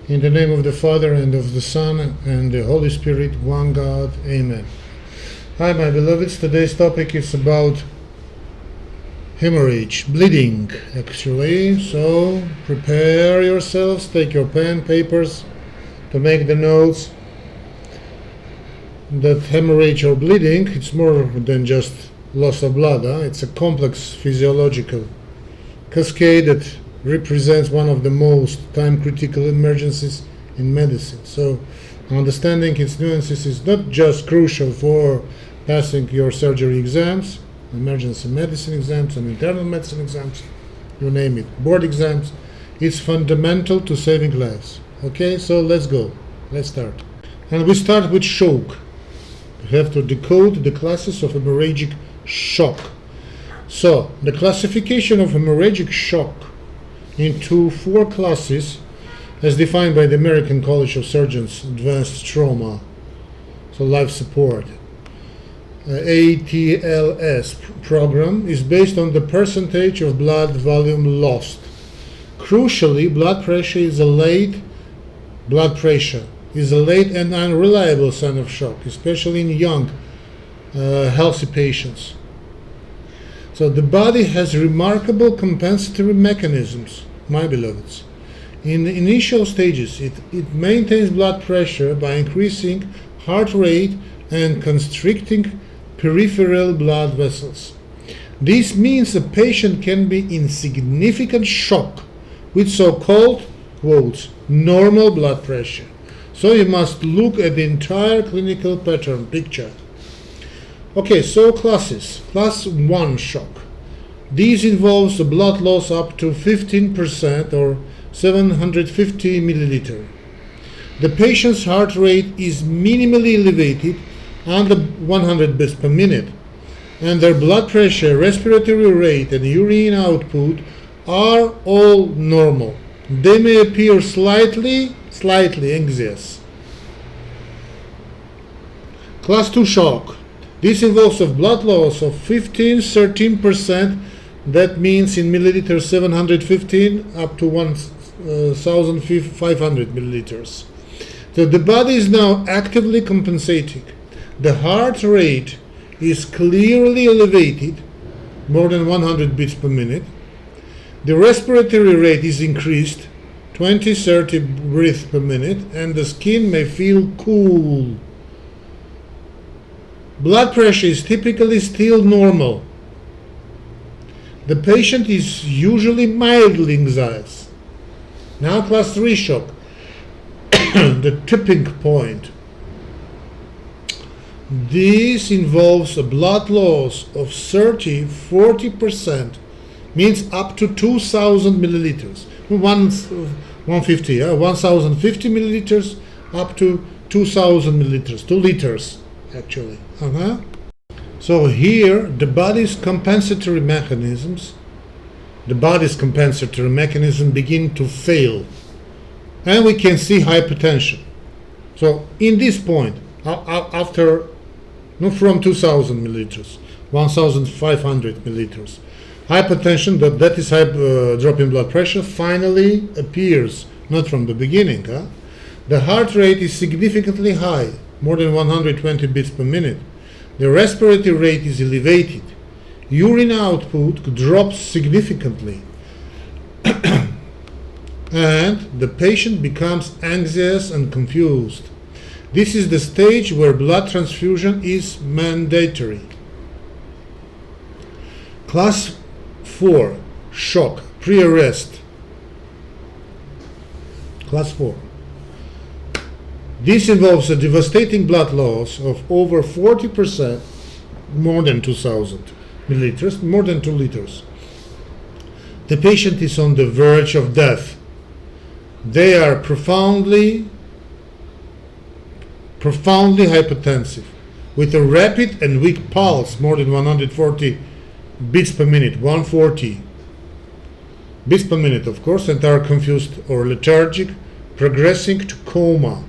In the name of the Father, and of the Son, and the Holy Spirit, one God. Amen. Hi, my beloveds. Today's topic is about hemorrhage, bleeding, actually. So prepare yourselves, take your pen, papers to make the notes. That hemorrhage or bleeding, it's more than just loss of blood. It's a complex physiological cascade that represents one of the most time-critical emergencies in medicine. So understanding its nuances is not just crucial for passing your surgery exams, emergency medicine exams, and internal medicine exams, you name it, board exams. It's fundamental to saving lives. Okay, so let's go. Let's start. And we start with shock. We have to decode the classes of hemorrhagic shock. So the classification of hemorrhagic shock into 4 classes as defined by the American College of Surgeons Advanced Trauma, so life support, ATLS program, is based on the percentage of blood volume lost. Crucially, blood pressure is a late and unreliable sign of shock, especially in young, healthy patients. So the body has remarkable compensatory mechanisms, my beloveds. In the initial stages, it maintains blood pressure by increasing heart rate and constricting peripheral blood vessels. This means a patient can be in significant shock with so-called, quotes, normal blood pressure. So you must look at the entire clinical pattern picture. Okay, so classes. Class 1 shock. This involves a blood loss up to 15% or 750 milliliter. The patient's heart rate is minimally elevated under 100 beats per minute, and their blood pressure, respiratory rate, and urine output are all normal. They may appear slightly anxious. Class 2 shock. This involves a blood loss of 13%, that means in milliliters 715 up to 1,500 milliliters. So the body is now actively compensating. The heart rate is clearly elevated, more than 100 beats per minute. The respiratory rate is increased, 20-30 breaths per minute, and the skin may feel cool. Blood pressure is typically still normal. The patient is usually mildly anxious. Now class 3 shock, the tipping point. This involves a blood loss of 30-40%, means up to 2,000 milliliters. 150 milliliters up to 2,000 milliliters, 2 liters actually. So here the body's compensatory mechanisms begin to fail, and we can see hypertension. So in this point, after from 2,000 milliliters, 1,500 milliliters, hypertension, that is drop in blood pressure, finally appears, not from the beginning. The heart rate is significantly high, more than 120 beats per minute. The respiratory rate is elevated. Urine output drops significantly. And the patient becomes anxious and confused. This is the stage where blood transfusion is mandatory. Class 4, shock, pre-arrest. Class 4. This involves a devastating blood loss of over 40%, more than 2,000 milliliters, more than 2 liters. The patient is on the verge of death. They are profoundly hypertensive, with a rapid and weak pulse, more than 140 beats per minute, 140 beats per minute, of course, and are confused or lethargic, progressing to coma.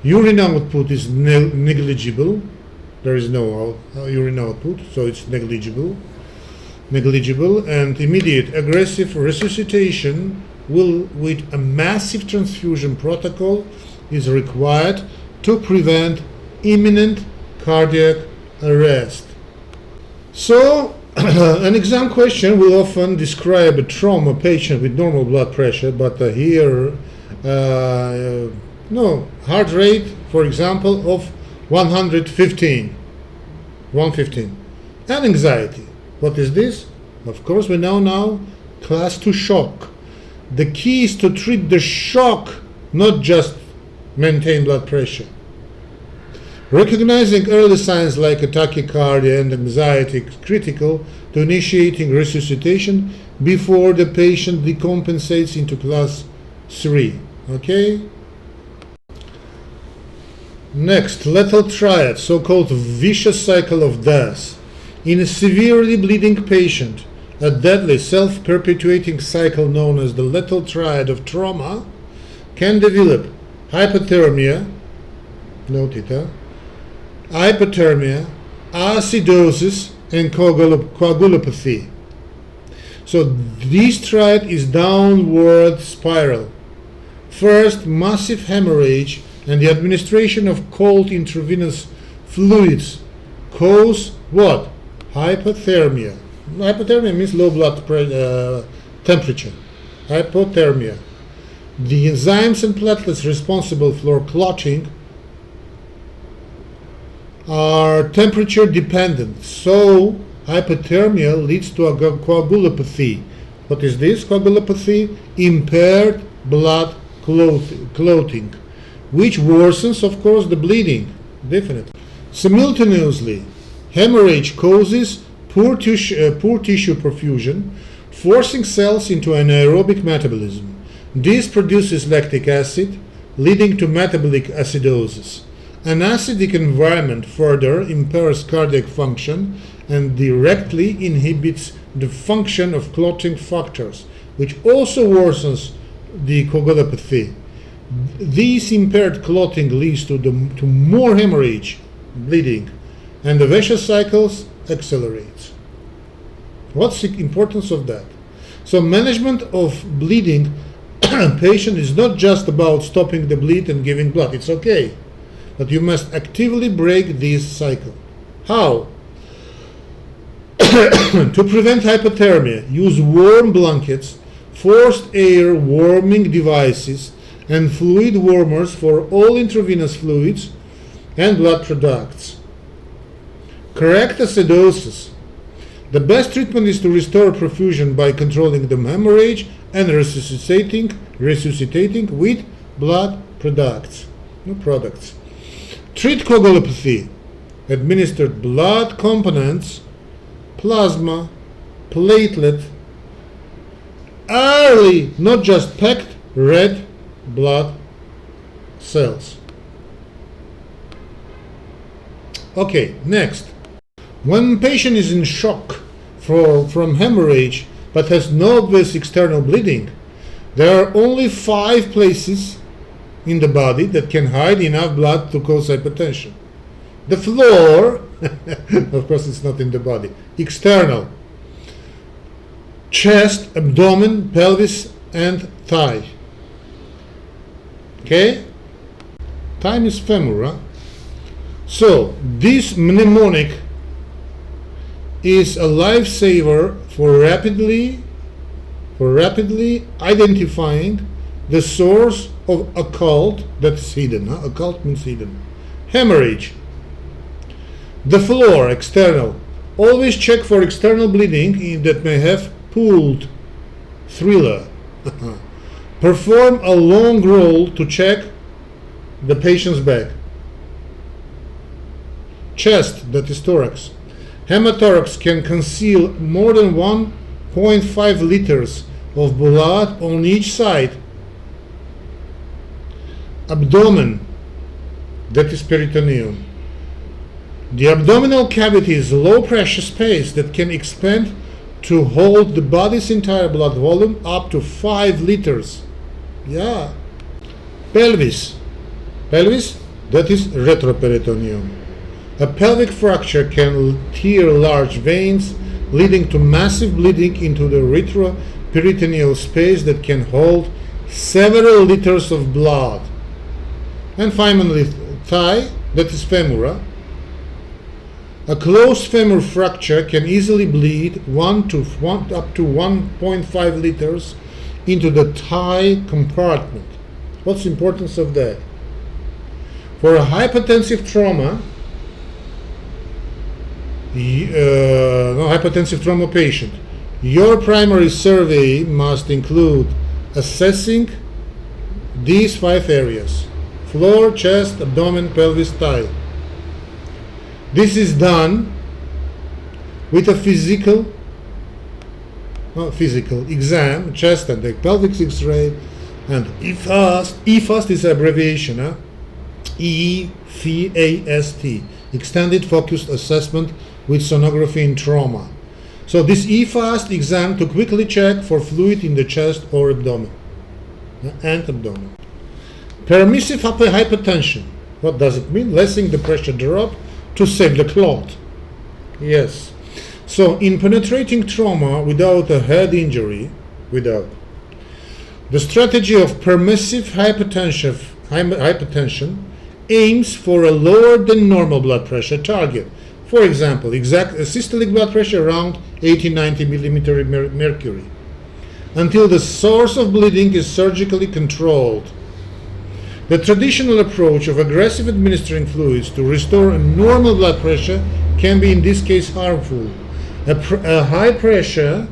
Urine output is negligible. There is no urine output, so it's negligible, and immediate aggressive resuscitation with a massive transfusion protocol is required to prevent imminent cardiac arrest. So, an exam question will often describe a trauma patient with normal blood pressure, but here, heart rate, for example, of 115, and anxiety. What is this? Of course, we know now class 2 shock. The key is to treat the shock, not just maintain blood pressure. Recognizing early signs like tachycardia and anxiety is critical to initiating resuscitation before the patient decompensates into class 3. Okay? Next, lethal triad, so-called vicious cycle of death. In a severely bleeding patient, a deadly self-perpetuating cycle known as the lethal triad of trauma can develop hypothermia, note it, hypothermia, acidosis, and coagulopathy. So this triad is downward spiral. First, massive hemorrhage and the administration of cold intravenous fluids cause what? Hypothermia. Hypothermia means low blood temperature. Hypothermia. The enzymes and platelets responsible for clotting are temperature dependent, so hypothermia leads to a coagulopathy. What is this coagulopathy? Impaired blood clotting, which worsens, of course, the bleeding, definitely. Simultaneously, hemorrhage causes poor tissue perfusion, forcing cells into anaerobic metabolism. This produces lactic acid, leading to metabolic acidosis. An acidic environment further impairs cardiac function and directly inhibits the function of clotting factors, which also worsens the coagulopathy. This impaired clotting leads to more hemorrhage, bleeding, and the vicious cycles accelerates. What's the importance of that? So management of bleeding patient is not just about stopping the bleed and giving blood. It's okay. But you must actively break this cycle. How? To prevent hypothermia, use warm blankets, forced air warming devices, and fluid warmers for all intravenous fluids and blood products. Correct acidosis. The best treatment is to restore perfusion by controlling the hemorrhage and resuscitating with blood products. Treat coagulopathy. Administered blood components, plasma, platelet, early, not just packed red blood cells. Okay, next. When patient is in shock from hemorrhage but has no obvious external bleeding, there are only 5 places in the body that can hide enough blood to cause hypertension. The floor, of course it's not in the body, external, chest, abdomen, pelvis, and thigh. Okay? Time is femur. So, this mnemonic is a lifesaver for rapidly identifying the source of occult that's hidden. Occult means hidden. Hemorrhage. The floor, external. Always check for external bleeding that may have pooled. Thriller. Perform a long roll to check the patient's back. Chest, that is thorax. Hemothorax can conceal more than 1.5 liters of blood on each side. Abdomen, that is peritoneum. The abdominal cavity is a low pressure space that can expand to hold the body's entire blood volume up to 5 liters. Yeah. Pelvis. Pelvis, that is retroperitoneum. A pelvic fracture can tear large veins, leading to massive bleeding into the peritoneal space that can hold several liters of blood. And finally, thigh, that is femora. A closed femur fracture can easily bleed up to 1.5 liters into the thigh compartment. What's the importance of that? For a hypertensive trauma, hypertensive trauma patient, your primary survey must include assessing these 5 areas: floor, chest, abdomen, pelvis, thigh. This is done with a physical exam, chest and the pelvic X-ray, and EFAST. EFAST is an abbreviation, EFAST, Extended Focused Assessment with Sonography in Trauma. So this EFAST exam to quickly check for fluid in the chest or abdomen and abdomen. Permissive hypotension. What does it mean? Letting the pressure drop to save the clot. Yes. So in penetrating trauma without a head injury, the strategy of permissive hypotension aims for a lower than normal blood pressure target. For example, systolic blood pressure around 80-90 millimeter mercury, until the source of bleeding is surgically controlled. The traditional approach of aggressive administering fluids to restore a normal blood pressure can be in this case harmful. A high pressure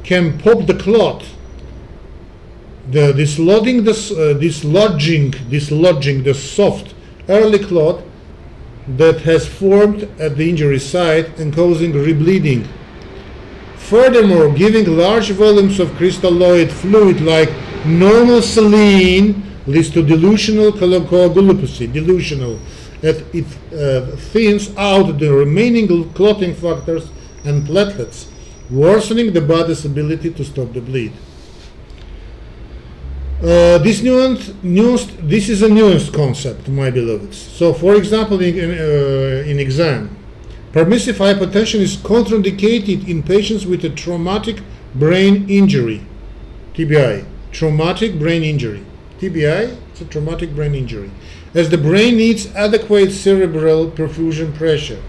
can pop the clot, dislodging the soft early clot that has formed at the injury site and causing rebleeding. Furthermore, giving large volumes of crystalloid fluid like normal saline leads to delusional coagulopathy. Delusional, that it thins out the remaining clotting factors and platelets, worsening the body's ability to stop the bleed. This is a nuanced concept, my beloveds. So, for example, in exam, permissive hypotension is contraindicated in patients with a traumatic brain injury, TBI. Traumatic brain injury. TBI, it's a traumatic brain injury, as the brain needs adequate cerebral perfusion pressure.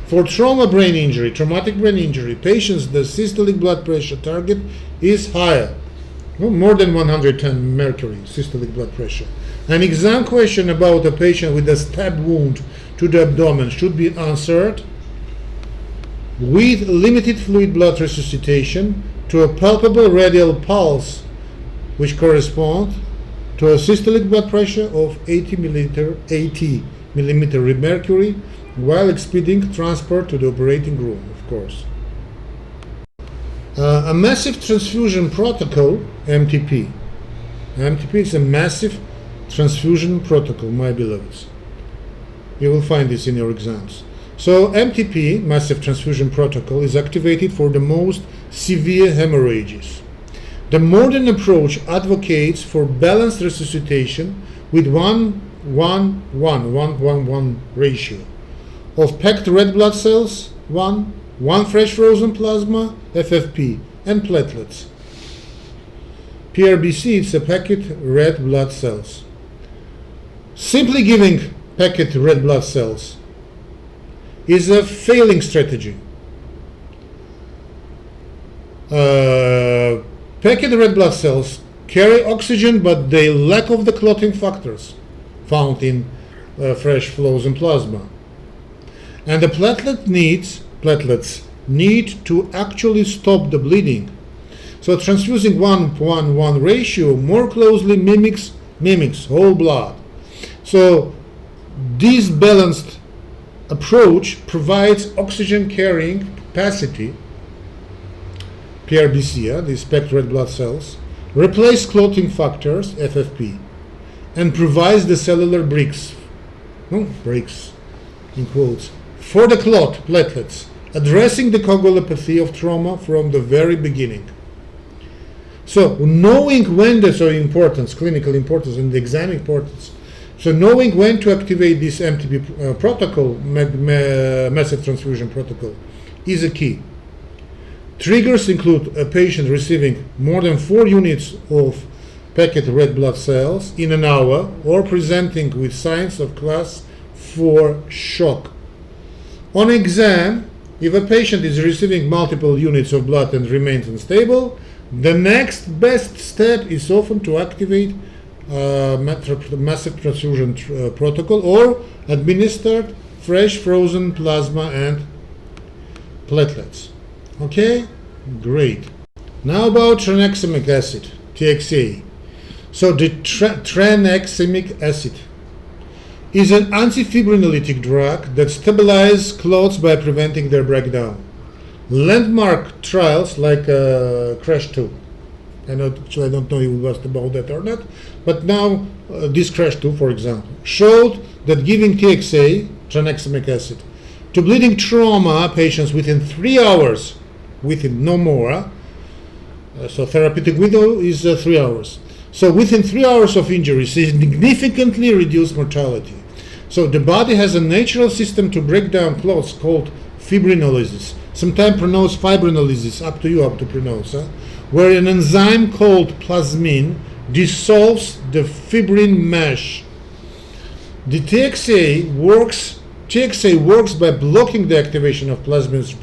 For traumatic brain injury patients, the systolic blood pressure target is higher, more than 110 mercury systolic blood pressure. An exam question about a patient with a stab wound to the abdomen should be answered with limited fluid blood resuscitation to a palpable radial pulse, which corresponds to a systolic blood pressure of 80 millimeter mercury, while expeding transport to the operating room, of course. A massive transfusion protocol, MTP. MTP is a massive transfusion protocol, my beloveds. You will find this in your exams. So MTP, massive transfusion protocol, is activated for the most severe hemorrhages. The modern approach advocates for balanced resuscitation with 1:1 ratio of packed red blood cells, 1 fresh frozen plasma, FFP, and platelets. PRBC is a packed red blood cells. Simply giving packed red blood cells is a failing strategy. Packed red blood cells carry oxygen, but they lack of the clotting factors found in fresh frozen plasma. And the platelets need to actually stop the bleeding. So transfusing 1:1 ratio more closely mimics whole blood. So this balanced approach provides oxygen carrying capacity, PRBC, these packed red blood cells, replace clotting factors, FFP, and provides the cellular bricks in quotes, for the clot platelets, addressing the coagulopathy of trauma from the very beginning. So knowing when clinical importance and the exam importance, so knowing when to activate this MTP protocol, massive transfusion protocol, is a key. Triggers include a patient receiving more than 4 units of packed red blood cells in an hour or presenting with signs of class 4 shock. On exam, if a patient is receiving multiple units of blood and remains unstable, the next best step is often to activate massive transfusion protocol or administered fresh frozen plasma and platelets. Okay, great. Now about tranexamic acid, TXA. So the tranexamic acid is an antifibrinolytic drug that stabilizes clots by preventing their breakdown. Landmark trials like CRASH 2. I don't know if it was about that or not, but now this CRASH 2, for example, showed that giving TXA, tranexamic acid, to bleeding trauma patients within 3 hours, within no more, so therapeutic window is 3 hours. So within 3 hours of injury, significantly reduced mortality. So the body has a natural system to break down clots called fibrinolysis. Sometimes pronounced fibrinolysis, up to pronounce, where an enzyme called plasmin dissolves the fibrin mesh. The TXA works by blocking the activation of plasmin's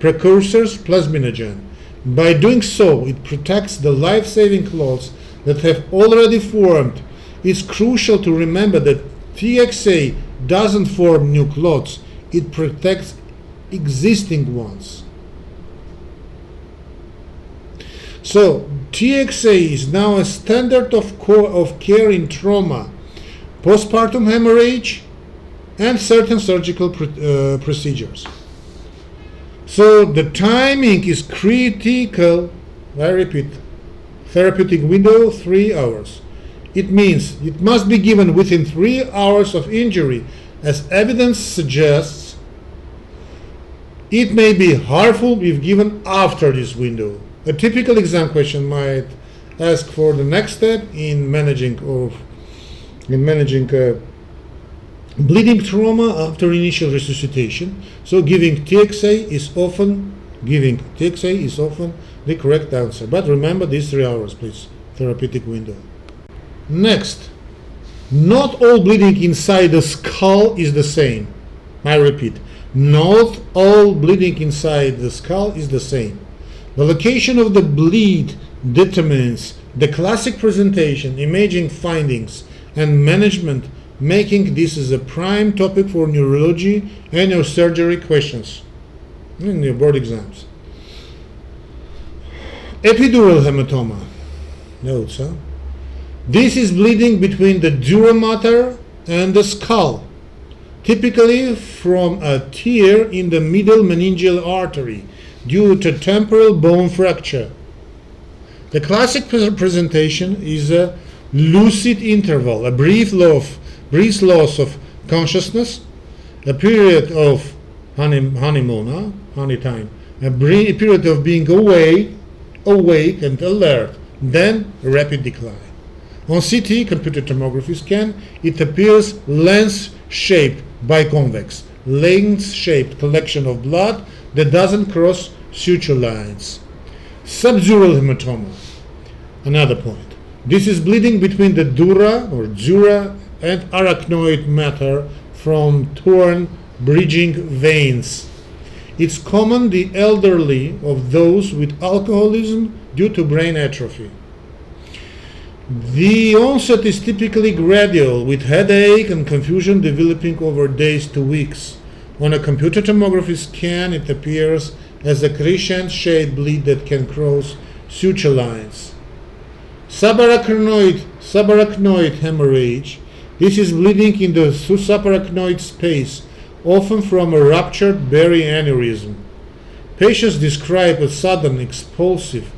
precursors, plasminogen. By doing so, it protects the life-saving clots that have already formed. It's crucial to remember that TXA doesn't form new clots, it protects existing ones. So TXA is now a standard of care in trauma, postpartum hemorrhage, and certain surgical procedures. So the timing is critical. I repeat, therapeutic window 3 hours. It means it must be given within 3 hours of injury, as evidence suggests. It may be harmful if given after this window. A typical exam question might ask for the next step in managing bleeding trauma after initial resuscitation. So giving TXA is often the correct answer. But remember these 3 hours, please. Therapeutic window. Next, not all bleeding inside the skull is the same. I repeat, not all bleeding inside the skull is the same. The location of the bleed determines the classic presentation, imaging findings, and management, making this as a prime topic for neurology and neurosurgery questions in your board exams. Epidural hematoma. Notes, huh? This is bleeding between the dura mater and the skull, typically from a tear in the middle meningeal artery due to temporal bone fracture. The classic presentation is a lucid interval, a brief loss of consciousness, a period of honey time, a period of being awake and alert, then a rapid decline. On CT, computed tomography scan, it appears lens-shaped biconvex, lens-shaped collection of blood that doesn't cross suture lines. Subdural hematoma, another point. This is bleeding between the dura and arachnoid mater from torn bridging veins. It's common the elderly of those with alcoholism due to brain atrophy. The onset is typically gradual, with headache and confusion developing over days to weeks. On a computer tomography scan, it appears as a crescent-shaped bleed that can cross suture lines. Subarachnoid hemorrhage. This is bleeding in the subarachnoid space, often from a ruptured berry aneurysm. Patients describe a sudden explosive,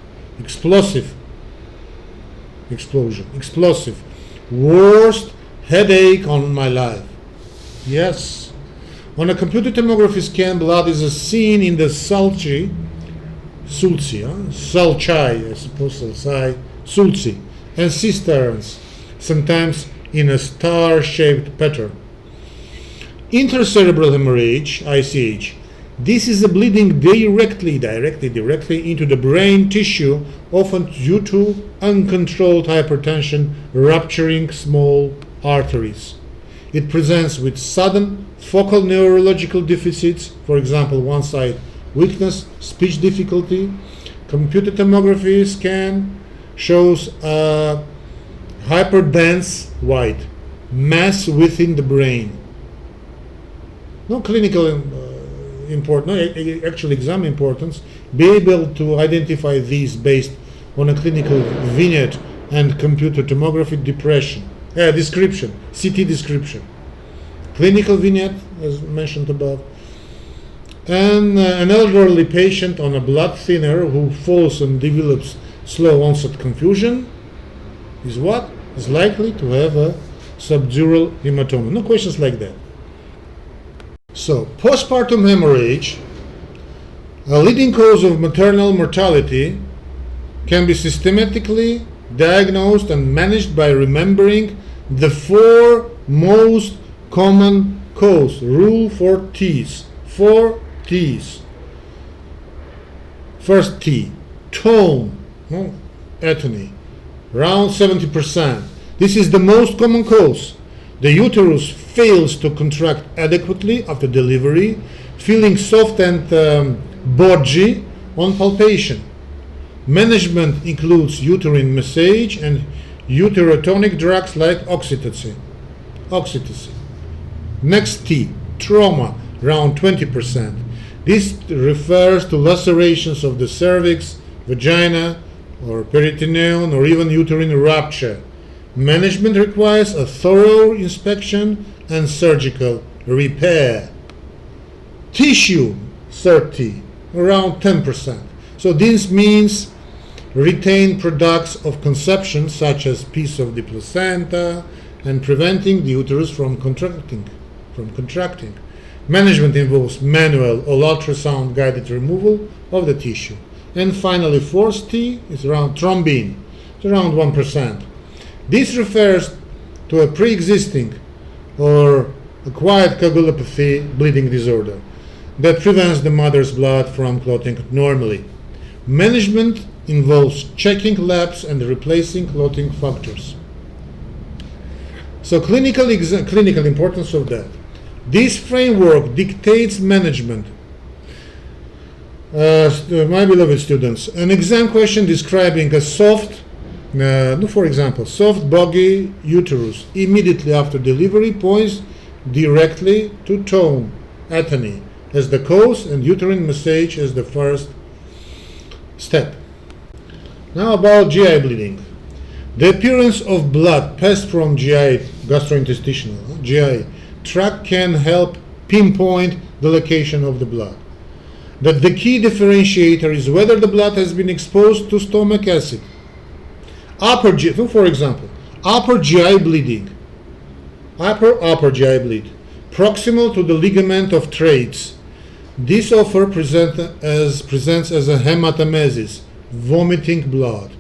worst headache on my life. Yes. On a computer tomography scan, blood is seen in the sulci, and cisterns, sometimes in a star-shaped pattern. Intracerebral hemorrhage, ICH, This is a bleeding directly into the brain tissue, often due to uncontrolled hypertension rupturing small arteries. It presents with sudden focal neurological deficits, for example, one side weakness, speech difficulty. Computed tomography scan shows a hyperdense white mass within the brain. No clinical actual exam importance. Be able to identify these based on a clinical vignette and computer tomography description, CT description. Clinical vignette, as mentioned above. And an elderly patient on a blood thinner who falls and develops slow onset confusion is likely to have a subdural hematoma. No questions like that. So, postpartum hemorrhage, a leading cause of maternal mortality, can be systematically diagnosed and managed by remembering the 4 most common causes. Rule 4 T's. 4 T's. First T, tone, atony, around 70%. This is the most common cause. The uterus fails to contract adequately after delivery, feeling soft and bodgy on palpation. Management includes uterine massage and uterotonic drugs like oxytocin. Next T, trauma, around 20%. This refers to lacerations of the cervix, vagina, or peritoneum, or even uterine rupture. Management requires a thorough inspection and surgical repair. Tissue, 30, around 10%. So this means retained products of conception, such as piece of the placenta, and preventing the uterus from contracting. Management involves manual or ultrasound guided removal of the tissue. And finally, fourth T is around thrombin. It's around 1%. This refers to a pre-existing or acquired coagulopathy bleeding disorder that prevents the mother's blood from clotting normally. Management involves checking labs and replacing clotting factors. So clinical importance of that. This framework dictates management. My beloved students, an exam question describing a soft, for example, soft boggy uterus immediately after delivery points directly to tone, atony, as the cause and uterine massage as the first step. Now about GI bleeding. The appearance of blood passed from GI, gastrointestinal, GI tract can help pinpoint the location of the blood. But the key differentiator is whether the blood has been exposed to stomach acid. For example, upper GI bleeding, upper GI bleed, proximal to the ligament of Treads. This often presents as a hematemesis, vomiting blood.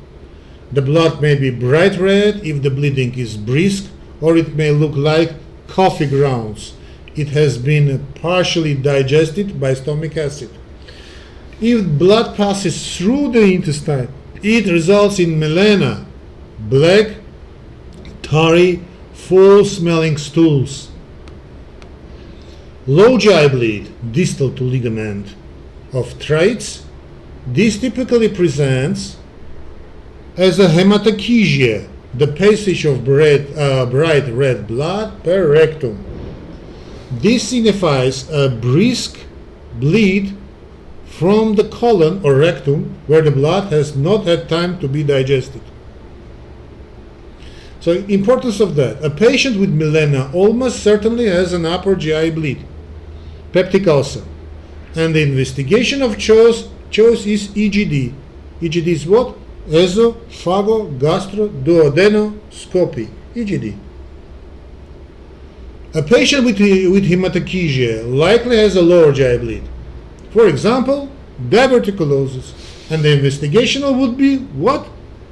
The blood may be bright red if the bleeding is brisk, or it may look like coffee grounds. It has been partially digested by stomach acid. If blood passes through the intestine, it results in melena, black, tarry, foul-smelling stools. Low GI bleed, distal to ligament of Treads. This typically presents as a hematochezia, the passage of bright red blood per rectum. This signifies a brisk bleed from the colon or rectum where the blood has not had time to be digested. So, importance of that. A patient with melena almost certainly has an upper GI bleed, peptic ulcer, and the investigation of choice is EGD. EGD is what? Esophagogastroduodenoscopy, EGD. A patient with hematochezia likely has a lower GI bleed. For example, diverticulosis. And the investigation would be what?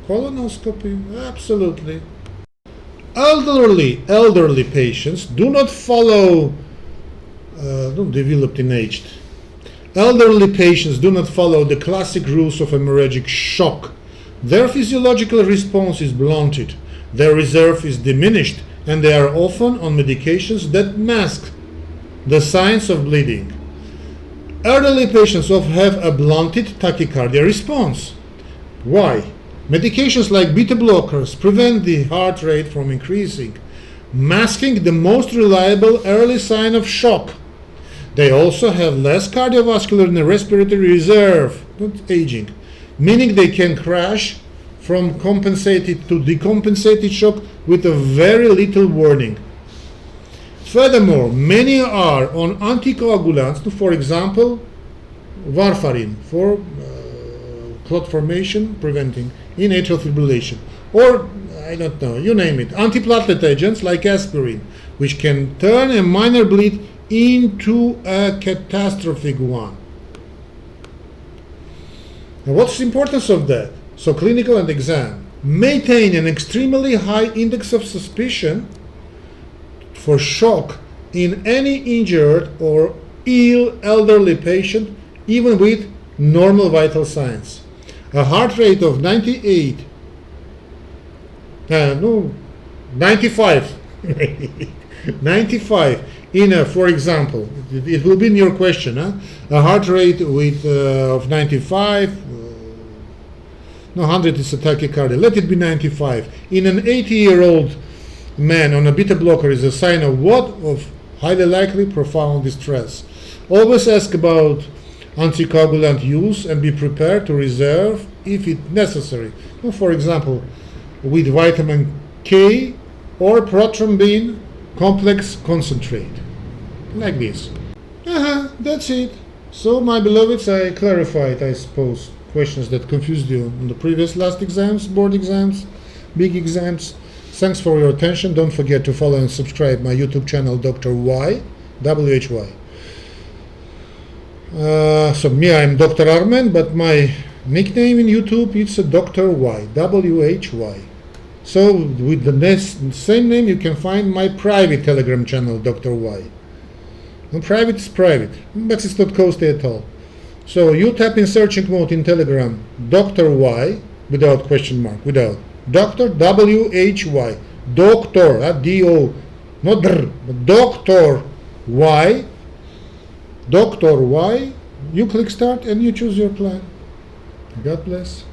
Colonoscopy, absolutely. Elderly patients do not follow, developed in aged. Elderly patients do not follow the classic rules of hemorrhagic shock. Their physiological response is blunted, their reserve is diminished, and they are often on medications that mask the signs of bleeding. Elderly patients often have a blunted tachycardia response. Why? Medications like beta blockers prevent the heart rate from increasing, masking the most reliable early sign of shock. They also have less cardiovascular and respiratory reserve, not aging, meaning they can crash from compensated to decompensated shock with a very little warning. Furthermore, many are on anticoagulants, for example, warfarin for clot formation preventing in atrial fibrillation, or I don't know, you name it, antiplatelet agents like aspirin, which can turn a minor bleed into a catastrophic one. Now, what's the importance of that? So clinical and exam. Maintain an extremely high index of suspicion for shock in any injured or ill elderly patient, even with normal vital signs. A heart rate of 95 in a, for example, it will be in your question, a heart rate with of 95, 100 is a tachycardia, let it be 95. In an 80-year-old man on a beta blocker is a sign of what? Of highly likely profound distress. Always ask about anticoagulant use and be prepared to reserve if it's necessary. For example, with vitamin K or prothrombin complex concentrate. Like this. That's it. So, my beloveds, I clarified, I suppose, questions that confused you on the last exams, board exams, big exams. Thanks for your attention. Don't forget to follow and subscribe my YouTube channel, Dr. Y, W-H-Y. So me, I'm Dr. Armen, but my nickname in YouTube, it's Dr. Y, W-H-Y. So with the same name, you can find my private Telegram channel, Dr. Y. And private is private, but it's not costly at all. So you tap in searching mode in Telegram, Dr. Y, without question mark, without. Dr. W-H-Y, Doctor, D-O, not Dr, but Dr. Y, Dr. Y, you click start and you choose your plan. God bless.